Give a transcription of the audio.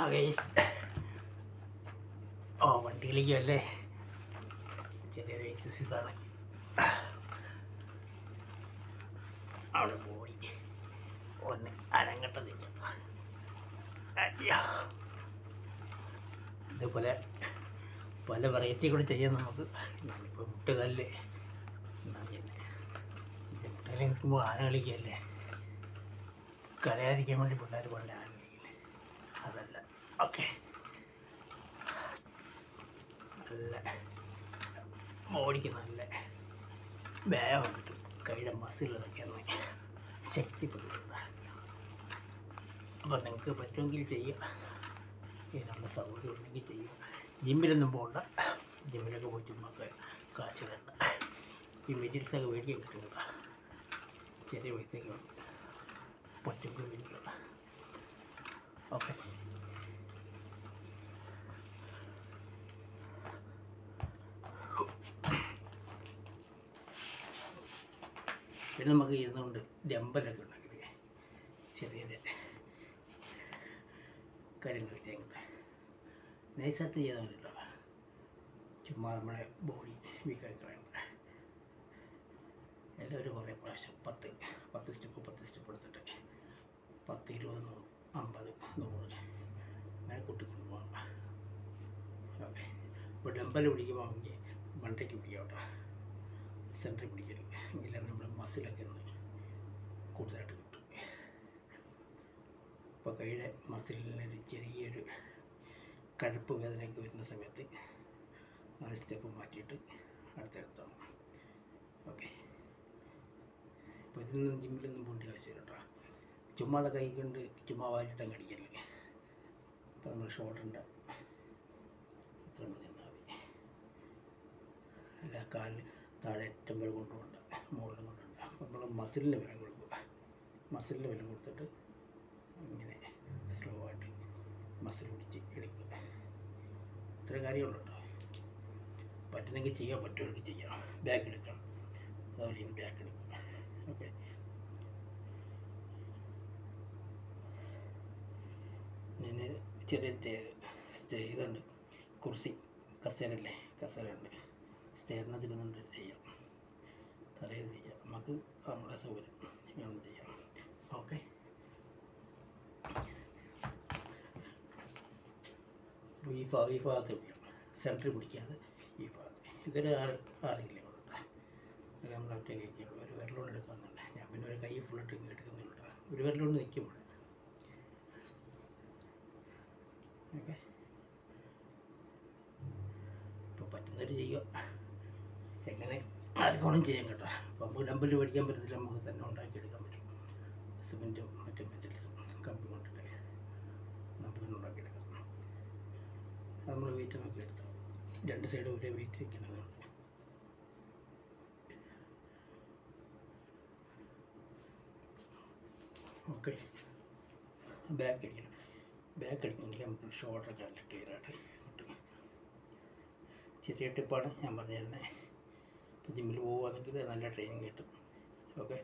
ആ ഗൈസ്, വണ്ടിയിലേക്ക് അല്ലേ, ചെറിയൊരു എക്സസൈസാണ്. അവിടെ പോയി ഒന്ന് അരങ്ങട്ട തിരിച്ചു. ഇതുപോലെ പല വെറൈറ്റി കൂടെ ചെയ്യാം നമുക്ക്. ഞാനിപ്പോൾ മുട്ടുകല്ല് മുട്ടുകല്ല് നിൽക്കുമ്പോൾ ആന കളിക്കുകയല്ലേ, കരയാതിരിക്കാൻ വേണ്ടി പിള്ളേർ പോലെ ആന കളിക്കില്ലേ, അതല്ല. ഓക്കെ, നല്ല ബോഡിക്ക് നല്ല വ്യായാമം കിട്ടും. കൈയുടെ മസിലൊക്കെ ഒന്ന് ശക്തിപ്പെടുത്തുക. അപ്പോൾ നിങ്ങൾക്ക് പറ്റുമെങ്കിൽ ചെയ്യുക, ഇതിനുള്ള സൗകര്യം ഉണ്ടെങ്കിൽ ചെയ്യുക. ജിമ്മിലൊന്നും പോകണ്ട, ജിമ്മിലൊക്കെ പോയി ചുമ്മാ കാശ് വേണ്ട. ഈ മെറ്റീരിയൽസൊക്കെ മേടിക്കാൻ കിട്ടുക, ചെറിയ പൈസയൊക്കെ ഉണ്ട്, പറ്റുമെങ്കിൽ മേടിക്കുക. ഓക്കെ, പിന്നെ നമുക്ക് ഇരുന്നുകൊണ്ട് ഡമ്പലൊക്കെ ഉണ്ടെങ്കിൽ ചെറിയ കാര്യങ്ങൾ ചെയ്യുന്നുണ്ട്. നൈസായിട്ട് ചെയ്താൽ മതിയല്ലോ, ചുമ്മാ നമ്മുടെ ബോഡി വീക്കായി കളയുന്നുണ്ട്. എല്ലാവരും കുറേ പ്രാവശ്യം 10 സ്റ്റെപ്പ് എടുത്തിട്ട് 10, 20, 50, 100 അങ്ങനെ കൂട്ടിക്കൊണ്ട് പോകാം. ഓക്കെ, ഇപ്പോൾ ഡമ്പൽ പിടിക്കുമ്പോൾ നമുക്ക് മണ്ടയ്ക്ക് പിടിക്കാം കേട്ടോ, സെൻറ്ററിൽ പിടിക്കരുത്, എങ്കിലും നമ്മുടെ മസിലൊക്കെ ഒന്ന് കൂടുതലായിട്ട് കിട്ടും. ഇപ്പോൾ കൈയുടെ മസിലിനൊരു ചെറിയൊരു കഴുപ്പ് വേദനയൊക്കെ വരുന്ന സമയത്ത് 4 സ്റ്റെപ്പ് മാറ്റിയിട്ട് അടുത്തെടുത്താം. ഓക്കെ, ഇപ്പോൾ ഇതിനൊന്നും ജിമ്മിലൊന്നും പോകേണ്ട ആവശ്യമില്ല കേട്ടോ. ചുമ്മാതെ കൈ കൊണ്ട് ചുമ്മാ വാരിട്ടങ്ങ് അടിക്കല്ലേ. ഇപ്പോൾ നമ്മൾ ഷോൾഡറിൻ്റെ ഇത്ര മതി എന്നാൽ മതി. അല്ല, കാലിൽ താഴെ ഏറ്റവും വരെ കൊണ്ടുപോകണ്ട, മുകളിലും കൊണ്ടുപോകണ്ട. അപ്പോൾ നമ്മൾ മസിലിന് ബലം കൊടുക്കുക. മസിലിന് ബലം കൊടുത്തിട്ട് ഇങ്ങനെ സ്ലോ ആയിട്ട് മസിൽ പിടിച്ച് എടുക്കുക. ഇത്ര കാര്യമുള്ളൂ കേട്ടോ. പറ്റുന്നെങ്കിൽ ചെയ്യാൻ, പറ്റുമെങ്കിൽ ചെയ്യാം. ബാക്ക് എടുക്കണം, അതുപോലെ ബാക്ക് എടുക്കുക. ഓക്കെ, ഞാൻ ചെറിയ ഇതുണ്ട്, കുർസി കസേരല്ലേ, കസേരയുണ്ട്, സ്റ്റേറിനകത്തിരുന്നുണ്ട് ചെയ്യാം, തലയിൽ ചെയ്യാം. നമുക്ക് നമ്മുടെ സൗകര്യം വേണം ചെയ്യാം. ഓക്കെ, ഈ ഭാഗത്ത് പിടിക്കാം, സെൻറ്ററിൽ പിടിക്കാതെ ഈ ഭാഗത്ത്. ഇതൊരു 6 കിലോ ഉണ്ട്. അത് നമ്മൾ ഒറ്റ കഴിക്കുള്ളൂ. ഒരു വിരലോട് എടുക്കാമെന്നുണ്ട്. ഞാൻ പിന്നെ ഒരു കൈ ഫുള്ളിട്ട് എടുക്കുന്നുണ്ട്. ഒരു വിരലോട് നിൽക്കുമ്പോൾ. ഓക്കെ, ഇപ്പോൾ പറ്റുന്നവർ ചെയ്യുക. എങ്ങനെ ആർക്കും ചെയ്യാൻ കേട്ടോ. അപ്പോൾ നമുക്ക് ഡമ്പല് പഠിക്കാൻ പറ്റത്തില്ല, നമുക്ക് തന്നെ ഉണ്ടാക്കിയെടുക്കാൻ പറ്റും. സിമെൻറ്റും മറ്റു മെറ്റൽസും കമ്പി കൊണ്ടിട്ട് നമുക്ക് തന്നെ ഉണ്ടാക്കിയെടുക്കാം. നമ്മൾ വെയിറ്റ് നോക്കി എടുത്താൽ 2 സൈഡും ഒരേ വെയിറ്റ് വയ്ക്കണത്. ഓക്കെ, ബാക്ക് അടിക്കണം. ബാക്ക് അടിക്കണമെങ്കിൽ നമുക്ക് ഷോൾഡറൊക്കെ നല്ല ക്ലിയറായിട്ട് കിട്ടും. ചെറിയ ടിപ്പാണ് ഞാൻ പറഞ്ഞു തരുന്നത്. ഇപ്പോൾ ജിമ്മിൽ പോകുകയാണെങ്കിൽ നല്ല ട്രെയിനിങ് കിട്ടും. ഓക്കെ.